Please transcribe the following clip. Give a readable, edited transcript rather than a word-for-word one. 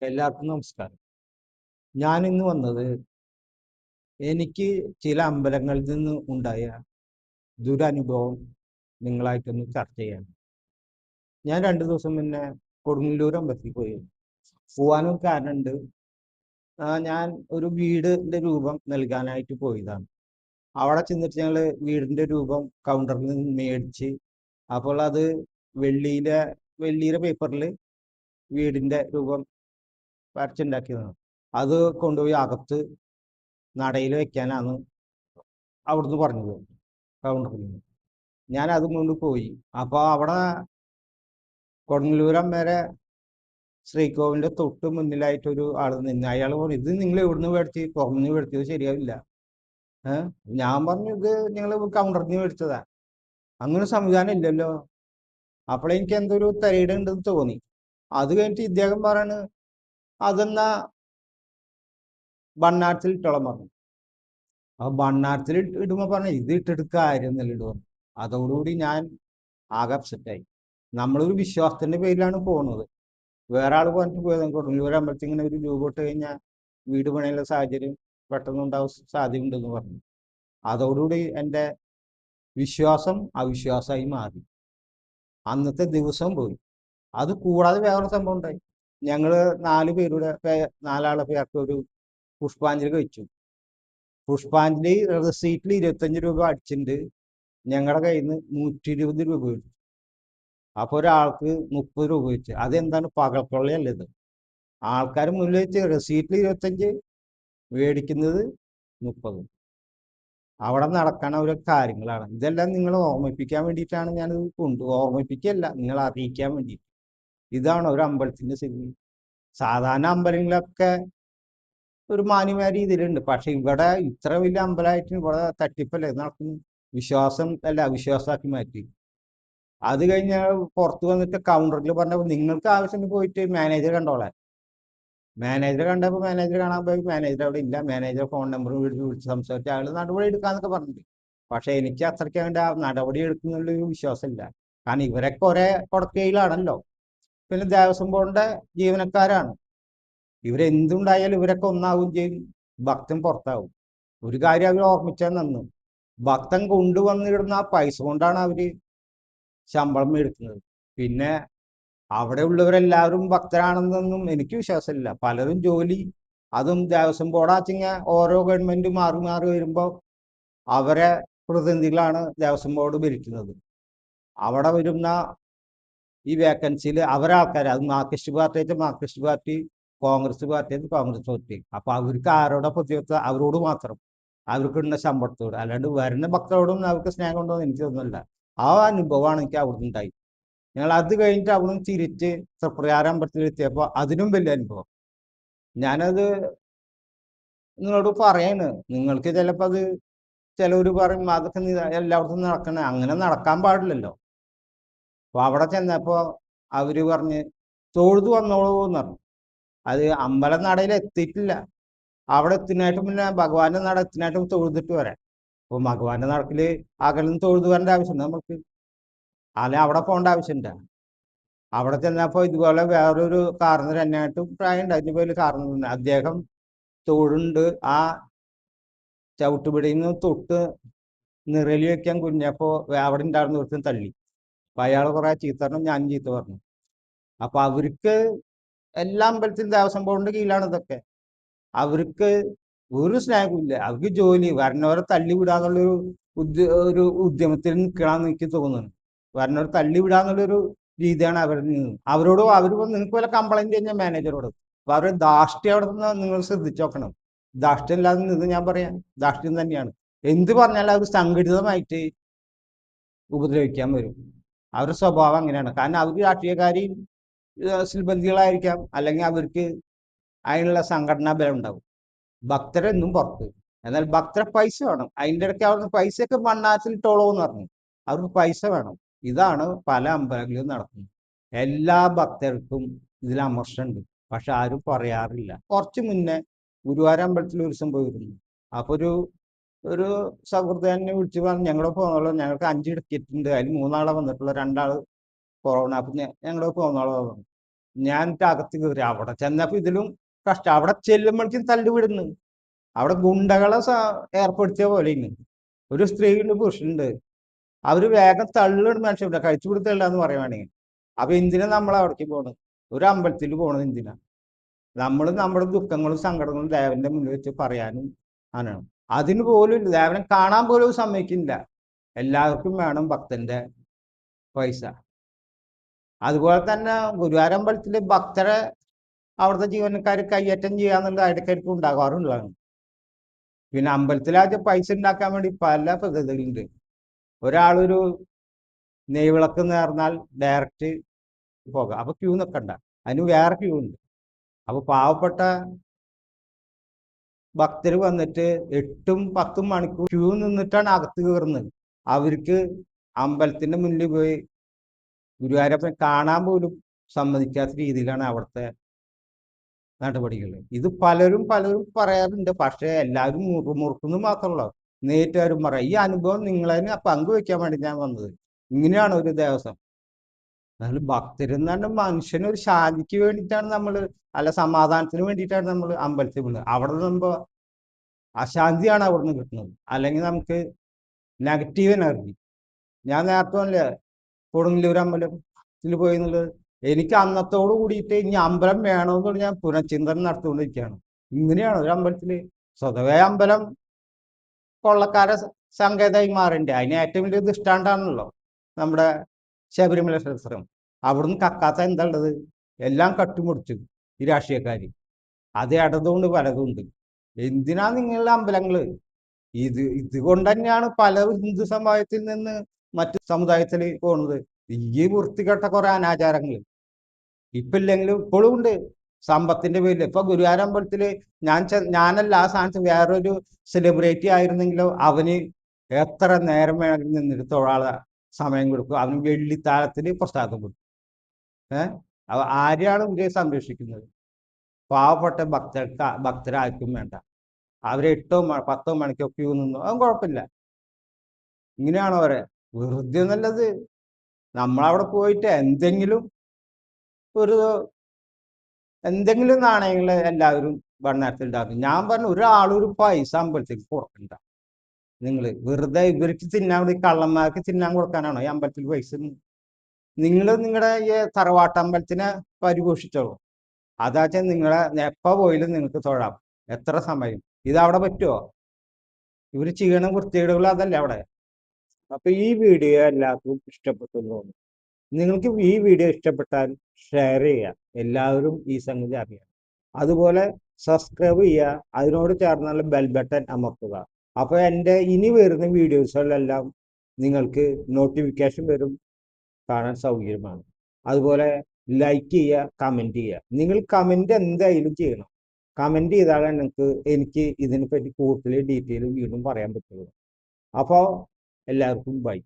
എല്ലാവർക്കും നമസ്കാരം. ഞാൻ ഇന്ന് വന്നത് എനിക്ക് ചില അമ്പലങ്ങളിൽ നിന്ന് ഉണ്ടായ ദുരനുഭവം നിങ്ങളായിട്ടൊന്ന് ചർച്ച ചെയ്യാൻ. ഞാൻ 2 ദിവസം മുന്നേ കൊടുങ്ങല്ലൂർ അമ്പലത്തിൽ പോയി. പോവാനും കാരണമുണ്ട്. ഞാൻ ഒരു വീടിന്റെ രൂപം നൽകാനായിട്ട് പോയതാണ്. അവിടെ ചെന്നിട്ട് ഞങ്ങൾ വീടിന്റെ രൂപം കൗണ്ടറിൽ നിന്ന് മേടിച്ച്, അപ്പോൾ അത് വെള്ളിയിലെ വെള്ളിയുടെ പേപ്പറിൽ വീടിന്റെ രൂപം വരച്ചുണ്ടാക്കിയതാണ്. അത് കൊണ്ടുപോയി അകത്ത് നടയിൽ വെക്കാനാണ് അവിടുന്ന് പറഞ്ഞത്, കൗണ്ടറിൽ നിന്ന്. ഞാൻ അതും കൊണ്ട് പോയി. അപ്പോൾ അവിടെ കൊടുങ്ങല്ലൂരം വരെ ശ്രീകോവിലിന്റെ തൊട്ട് മുന്നിലായിട്ട് ഒരു ആള് നിന്ന്. അയാൾ പറഞ്ഞു, ഇത് നിങ്ങൾ എവിടുന്ന് മേടിച്ച്? പുറത്തുനിന്ന് മേടിച്ചത് ശരിയാവില്ല. ഞാൻ പറഞ്ഞു, ഇത് നിങ്ങൾ കൗണ്ടറിൽ നിന്ന് മേടിച്ചതാ, അങ്ങനെ സംവിധാനം ഇല്ലല്ലോ. അപ്പോഴെനിക്ക് എന്തൊരു തരീട് ഉണ്ടെന്ന് തോന്നി. അത് കഴിഞ്ഞിട്ട് ഇദ്ദേഹം പറയാണ്, അതെന്നാ ബണ്ണാരത്തിൽ ഇട്ടോളം പറഞ്ഞു. അപ്പൊ ബണ്ണാരത്തിൽ ഇടുമ്പോ പറഞ്ഞു, ഇത് ഇട്ടെടുക്ക കാര്യമൊന്നുമില്ല ഇടുക. അതോടുകൂടി ഞാൻ ആകെ അപ്സെറ്റായി. നമ്മളൊരു വിശ്വാസത്തിന്റെ പേരിലാണ് പോകുന്നത്. വേറെ ആൾ പറഞ്ഞിട്ട് പോയത്, കൊടുങ്ങല്ലൂർ അമ്പലത്തിൽ ഇങ്ങനെ ഒരു രൂപ ഇട്ട് കഴിഞ്ഞാൽ വീട് പണിയുള്ള സാഹചര്യം പെട്ടെന്ന് ഉണ്ടാവും സാധ്യതയുണ്ടെന്ന് പറഞ്ഞു. അതോടുകൂടി എൻ്റെ വിശ്വാസം അവിശ്വാസമായി മാറി. അന്നത്തെ ദിവസം പോയി. അത് കൂടാതെ വേറൊരു സംഭവം ഉണ്ടായി. ഞങ്ങള് 4 പേർക്ക് ഒരു പുഷ്പാഞ്ജലി കഴിച്ചു. പുഷ്പാഞ്ജലി റെസീറ്റിൽ 25 രൂപ അടിച്ചിട്ടുണ്ട്. ഞങ്ങളുടെ കയ്യിൽ നിന്ന് 120 രൂപ കിട്ടും. അപ്പൊ ഒരാൾക്ക് 30 രൂപ വെച്ച്. അതെന്താണ്? പകൽക്കൊള്ളയല്ല ഇത്. ആൾക്കാർ മുന്നിൽ വെച്ച് റെസീറ്റിൽ 25, മേടിക്കുന്നത് 30. അവിടെ നടക്കണ ഓരോ കാര്യങ്ങളാണ്. ഇതെല്ലാം നിങ്ങളെ ഓർമ്മിപ്പിക്കാൻ വേണ്ടിയിട്ടാണ് ഞാനിത് ഓർമ്മിപ്പിക്കല്ല, നിങ്ങളെ അറിയിക്കാൻ വേണ്ടി. ഇതാണ് ഒരു അമ്പലത്തിന്റെ സ്ഥിതി. സാധാരണ അമ്പലങ്ങളൊക്കെ ഒരു മാന്യമായ രീതിയിലുണ്ട്. പക്ഷെ ഇവിടെ ഇത്ര വലിയ അമ്പലമായിട്ട് ഇവിടെ തട്ടിപ്പല്ലേ നടക്കുന്നു. വിശ്വാസം അല്ല അവിശ്വാസമാക്കി മാറ്റി. അത് കഴിഞ്ഞ് പുറത്ത് വന്നിട്ട് കൗണ്ടറിൽ പറഞ്ഞപ്പോൾ, നിങ്ങൾക്ക് ആവശ്യത്തിന് പോയിട്ട് മാനേജർ കണ്ടോളാൻ. മാനേജറെ കണ്ടപ്പോൾ മാനേജർ കാണാൻ പോയി. മാനേജർ അവിടെ ഇല്ല. മാനേജർ ഫോൺ നമ്പർ വിളിച്ച് സംസാരിച്ച് അയാൾ നടപടി എടുക്കാന്നൊക്കെ പറഞ്ഞിട്ട്. പക്ഷെ എനിക്ക് അത്രയ്ക്ക് വേണ്ട നടപടി എടുക്കുന്നുള്ളൊരു വിശ്വാസമില്ല. കാരണം ഇവരൊക്കെ ഒരേ കൊടക്കയിലാണല്ലോ. പിന്നെ ദേവസ്വം ബോർഡിന്റെ ജീവനക്കാരാണ്. ഇവരെന്തുണ്ടായാലും ഇവരൊക്കെ ഒന്നാവും ചെയ്യും, ഭക്തൻ പുറത്താവും. ഒരു കാര്യം അവർ ഓർമ്മിച്ചാൽ നന്നു, ഭക്തൻ കൊണ്ടുവന്നിടുന്ന ആ പൈസ കൊണ്ടാണ് അവര് ശമ്പളം എടുക്കുന്നത്. പിന്നെ അവിടെ ഉള്ളവരെല്ലാവരും ഭക്തരാണെന്നൊന്നും എനിക്ക് വിശ്വാസമില്ല. പലരും ജോലി, അതും ദേവസ്വം ബോർഡാച്ചിങ്ങ ഓരോ ഗവൺമെന്റ് മാറി മാറി വരുമ്പോൾ അവരെ പ്രതിനിധികളാണ് ദേവസ്വം ബോർഡ് ഭരിക്കുന്നത്. അവിടെ വരുന്ന ഈ വേക്കൻസിയിൽ അവരാൾക്കാർ, അത് മാർക്സിസ്റ്റ് പാർട്ടി ആയിട്ട് മാർക്സിസ്റ്റ് പാർട്ടി, കോൺഗ്രസ് പാർട്ടി ആയിട്ട് കോൺഗ്രസ് പാർട്ടി. അപ്പൊ അവർക്ക് ആരോടെ പ്രതിബദ്ധത? അവരോട് മാത്രം, അവർക്കുള്ള ശമ്പളത്തോട്. അല്ലാണ്ട് വരുന്ന ഭക്തരോടൊന്നും അവർക്ക് സ്നേഹം ഉണ്ടോ എന്ന് എനിക്ക് തോന്നുന്നില്ല. ആ അനുഭവമാണ് എനിക്ക് അവിടുന്ന് ഉണ്ടായി. ഞങ്ങൾ അത് കഴിഞ്ഞിട്ട് അവിടുന്ന് തിരിച്ച് തൃപ്രയാർ അമ്പലത്തിലെത്തിയപ്പോൾ അതിനും വലിയ അനുഭവം. ഞാനത് നിങ്ങളോട് പറയാണ്. നിങ്ങൾക്ക് ചിലപ്പോൾ അത് ചിലവർ പറയും അതൊക്കെ എല്ലായിടത്തും നടക്കണേ, അങ്ങനെ നടക്കാൻ പാടില്ലല്ലോ. അപ്പൊ അവിടെ ചെന്നപ്പോ അവര് പറഞ്ഞ് തൊഴുതു വന്നോളൂ എന്ന് പറഞ്ഞു. അത് അമ്പലം നടയിൽ എത്തിയിട്ടില്ല. അവിടെ എത്തിനായിട്ട് പിന്നെ ഭഗവാന്റെ നട എത്തിനായിട്ട് തൊഴുതിട്ട് വരാം. അപ്പൊ ഭഗവാന്റെ നടക്കില് അകലിന്ന് തൊഴുതു വരേണ്ട ആവശ്യമുണ്ട് നമുക്ക്, അല്ലെ അവിടെ പോകേണ്ട ആവശ്യമുണ്ട്. അവിടെ ചെന്നപ്പോ ഇതുപോലെ വേറൊരു കാർന്നർ എന്നായിട്ടും പ്രായം ഉണ്ട്, അതിന് പേര് കാർന്നർ. അദ്ദേഹം തൊഴുണ്ട് ആ ചവിട്ടുപിടിയിൽ നിന്ന് തൊട്ട് നിറലി വെക്കാൻ കുഞ്ഞപ്പോ അവിടെ ഉണ്ടായിരുന്നവർക്കും തള്ളി. അപ്പൊ അയാൾ കുറെ ചീത്ത പറഞ്ഞു, ഞാനും ചീത്ത പറഞ്ഞു. അപ്പൊ അവർക്ക് എല്ലാ അമ്പലത്തിലും ദേവസ്വം ബോർഡിന്റെ കീഴിലാണ് ഇതൊക്കെ. അവർക്ക് ഒരു സ്നേഹമില്ല. അവർക്ക് ജോലി, വരണവരെ തള്ളി വിടാന്നുള്ളൊരു ഒരു ഉദ്യമത്തിൽ നിൽക്കണമെന്ന് എനിക്ക് തോന്നുന്നു. വരണവരെ തള്ളി വിടാന്നുള്ളൊരു രീതിയാണ് അവരിൽ നിന്ന്. അവരോട് അവർ നിങ്ങൾക്ക് വല്ല കംപ്ലൈന്റ് കഴിഞ്ഞാൽ മാനേജറോട്. അപ്പൊ അവരുടെ ധാർഷ്ട്യം അവിടെ നിന്ന് നിങ്ങൾ ശ്രദ്ധിച്ചു നോക്കണം. ധാർഷ്ട്യം ഇല്ലാതെ നിന്ന് ഞാൻ പറയാം, ധാർഷ്ട്യം തന്നെയാണ്. എന്ത് പറഞ്ഞാലും അവർ സംഘടിതമായിട്ട് ഉപദ്രവിക്കാൻ വരും. അവരുടെ സ്വഭാവം അങ്ങനെയാണ്. കാരണം അവർ രാഷ്ട്രീയക്കാരി സിൽബന്ധികളായിരിക്കാം, അല്ലെങ്കിൽ അവർക്ക് അതിനുള്ള സംഘടനാ ബലം ഉണ്ടാവും. ഭക്തരെന്നും പുറത്ത്. എന്നാൽ ഭക്തരെ പൈസ വേണം. അതിൻ്റെ ഇടയ്ക്ക് അവർക്ക് പൈസയൊക്കെ മണ്ണാത്തിൽ ഇട്ടോളൂ എന്ന് പറഞ്ഞു. അവർക്ക് പൈസ വേണം. ഇതാണ് പല അമ്പലങ്ങളിലും നടക്കുന്നത്. എല്ലാ ഭക്തർക്കും ഇതിൽ അമർഷമുണ്ട്, പക്ഷെ ആരും പറയാറില്ല. കുറച്ച് മുന്നേ ഗുരുവായൂർ അമ്പലത്തിൽ ഒരു ദിവസം പോയിരുന്നു. അപ്പൊ ഒരു സൗഹൃദം എന്നെ വിളിച്ചു പറഞ്ഞു, ഞങ്ങളുടെ പോകുന്നുള്ളൂ, ഞങ്ങൾക്ക് 5 ടിക്കറ്റ് ഉണ്ട്, അതിൽ 3 ആളെ വന്നിട്ടുള്ള, 2 ആള് കൊറോണ, അപ്പൊ ഞങ്ങളുടെ പോകുന്നോളൂ പറഞ്ഞു. ഞാൻ അകത്ത് കയറി. അവിടെ ചെന്നപ്പോ ഇതിലും കഷ്ടം. അവിടെ ചെല്ലുമ്പോഴേക്കും തല്ലുവിടുന്നു. അവിടെ ഗുണ്ടകളെ ഏർപ്പെടുത്തിയ പോലെ ഇന്ന് ഒരു സ്ത്രീയുണ്ട്, പുരുഷനുണ്ട്. അവര് വേഗം തള്ളിടും മനുഷ്യരുടെ കഴിച്ചു കൊടുത്തല്ലാന്ന് പറയുവാണെങ്കിൽ. അപ്പൊ എന്തിനാ നമ്മൾ അവിടേക്ക് പോണത്? ഒരു അമ്പലത്തിൽ പോണത് എന്തിനാ? നമ്മൾ നമ്മുടെ ദുഃഖങ്ങളും സങ്കടങ്ങളും ദേവന്റെ മുന്നിൽ വെച്ച് പറയാനും ആണ്. അതിന് പോലും ദേവനെ കാണാൻ പോലും സമ്മതിക്കുന്നില്ല. എല്ലാവർക്കും വേണം ഭക്തന്റെ പൈസ. അതുപോലെ തന്നെ ഗുരുവായൂരമ്പലത്തില് ഭക്തരെ അവിടുത്തെ ജീവനക്കാർ കയ്യേറ്റം ചെയ്യാന്നുള്ള ഇടയ്ക്കിടയ്ക്ക് ഉണ്ടാകാറുള്ളതാണ്. പിന്നെ അമ്പലത്തിലാച്ച പൈസ ഉണ്ടാക്കാൻ വേണ്ടി പല പദ്ധതികളുണ്ട്. ഒരാളൊരു നെയ്വിളക്ക് നേർന്നാൽ ഡയറക്റ്റ് പോകാം. അപ്പൊ ക്യൂ നിൽക്കണ്ട, അതിന് വേറെ ക്യൂ ഉണ്ട്. അപ്പൊ പാവപ്പെട്ട ഭക്തർ വന്നിട്ട് 8-10 മണിക്കൂർ ക്യൂ നിന്നിട്ടാണ് അകത്ത് കയറുന്നത്. അവർക്ക് അമ്പലത്തിന്റെ മുന്നിൽ പോയി ഗുരുവായൂരപ്പനെ കാണാൻ പോലും സമ്മതിക്കാത്ത രീതിയിലാണ് അവിടുത്തെ നടപടികൾ. ഇത് പലരും പറയാറുണ്ട്. പക്ഷെ എല്ലാവരും മുറുക്കുന്നു മാത്രമല്ല, നേരിട്ടാരും പറയാം. ഈ അനുഭവം നിങ്ങളതിന് പങ്കുവെക്കാൻ വേണ്ടി ഞാൻ വന്നത്. ഇങ്ങനെയാണ് ഒരു ദേവസ്വം. അതിൽ ഭക്തരെന്ന് പറഞ്ഞാൽ മനുഷ്യനൊരു ശാന്തിക്ക് വേണ്ടിയിട്ടാണ് നമ്മൾ, അല്ല സമാധാനത്തിന് വേണ്ടിയിട്ടാണ് നമ്മൾ അമ്പലത്തിൽ വിടുന്നത്. അവിടെ നിന്നുമ്പോ അശാന്തിയാണ് അവിടെ നിന്ന് കിട്ടുന്നത്. അല്ലെങ്കിൽ നമുക്ക് നെഗറ്റീവ് എനർജി. ഞാൻ നേരത്തെ അല്ലേ കൊടുങ്ങല്ലൂർ അമ്പലത്തിൽ പോയി എന്നുള്ളത്. എനിക്ക് അന്നത്തോട് കൂടിയിട്ട് ഇനി അമ്പലം വേണമെന്നുള്ള ഞാൻ പുനഃചിന്തനം നടത്തിക്കൊണ്ടിരിക്കുകയാണ്. ഇങ്ങനെയാണ് ഒരു അമ്പലത്തില്. സ്വതവേ അമ്പലം കൊള്ളക്കാരെ സങ്കേതമായി മാറേണ്ടേ. അതിന് ഏറ്റവും വലിയ ദൃഷ്ടാന്താണല്ലോ നമ്മുടെ ശബരിമല ക്ഷേത്രം. അവിടുന്ന് കക്കാത്ത എന്താ ഉള്ളത്? എല്ലാം കട്ടുമുടിച്ചു ഈ രാഷ്ട്രീയക്കാര്. അത് ഇടതുകൊണ്ട് പലതുണ്ട്. എന്തിനാ നിങ്ങളുടെ അമ്പലങ്ങള്? ഇതുകൊണ്ട് തന്നെയാണ് പല ഹിന്ദു സമുദായത്തിൽ നിന്ന് മറ്റു സമുദായത്തിൽ പോകുന്നത്. ഈ വൃത്തികെട്ട കുറെ അനാചാരങ്ങൾ ഇപ്പൊ ഇല്ലെങ്കിലും ഇപ്പോഴും ഉണ്ട്. സമ്പത്തിന്റെ പേരിൽ ഇപ്പൊ ഗുരുവായൂർ അമ്പലത്തില് ഞാനല്ല ആ സ്ഥാനത്ത് വേറൊരു സെലിബ്രിറ്റി ആയിരുന്നെങ്കിലോ അവന് എത്ര നേരം വേണമെങ്കിലും നിന്നിട്ട് തൊഴാളെ സമയം കൊടുക്കും. അവന് വെള്ളിത്താലത്തിന് പ്രസാദം കൊടുക്കും. ആരെയാണ് ഇവരെ സംരക്ഷിക്കുന്നത്? പാവപ്പെട്ട ഭക്തരാർക്കും വേണ്ട. അവരെ 8-10 മണിക്കോ ക്യൂ നിന്നു, അതും കുഴപ്പമില്ല. ഇങ്ങനെയാണോ അവരെ? വെറുതെ നല്ലത് നമ്മളവിടെ പോയിട്ട് എന്തെങ്കിലും നാണയങ്ങൾ എല്ലാവരും ഭരണത്തിൽ ഉണ്ടാക്കും. ഞാൻ പറഞ്ഞു, ഒരാളൊരു പൈസ അമ്പലത്തേക്ക് കൊടുക്കണ്ട. നിങ്ങൾ വെറുതെ ഇവർക്ക് തിന്നാൻ വേണ്ടി, കള്ളന്മാർക്ക് തിന്നാൻ കൊടുക്കാനാണോ ഈ അമ്പലത്തിൽ പൈസ? നിങ്ങൾ നിങ്ങളുടെ ഈ തറവാട്ടമ്പലത്തിനെ പരിപോഷിച്ചോളൂ. അതാച്ചാൽ നിങ്ങളെ എപ്പോ പോയാലും നിങ്ങൾക്ക് തൊഴാം, എത്ര സമയം. ഇതവിടെ പറ്റുമോ? ഇവർ ചെയ്യണ വൃത്തികേടുകൾ അതല്ലേ അവിടെ. അപ്പൊ ഈ വീഡിയോ എല്ലാവർക്കും ഇഷ്ടപ്പെട്ടു തോന്നുന്നു. നിങ്ങൾക്ക് ഈ വീഡിയോ ഇഷ്ടപ്പെട്ടാൽ ഷെയർ ചെയ്യുക, എല്ലാവരും ഈ സംഗതി അറിയാം. അതുപോലെ സബ്സ്ക്രൈബ് ചെയ്യുക, അതിനോട് ചേർന്നുള്ള ബെൽ ബട്ടൺ അമർത്തുക. അപ്പോൾ എൻ്റെ ഇനി വരുന്ന വീഡിയോസുകളിലെല്ലാം നിങ്ങൾക്ക് നോട്ടിഫിക്കേഷൻ വരും, കാണാൻ സൗകര്യമാണ്. അതുപോലെ ലൈക്ക് ചെയ്യുക, കമൻറ്റ് ചെയ്യുക. നിങ്ങൾ കമൻറ്റ് എന്തായാലും ചെയ്യണം. കമൻറ്റ് ചെയ്താലാണ് എനിക്ക് ഇതിനെപ്പറ്റി കൂടുതൽ ഡീറ്റെയിൽ വീണ്ടും പറയാൻ പറ്റുള്ളൂ. അപ്പോൾ എല്ലാവർക്കും ബൈ.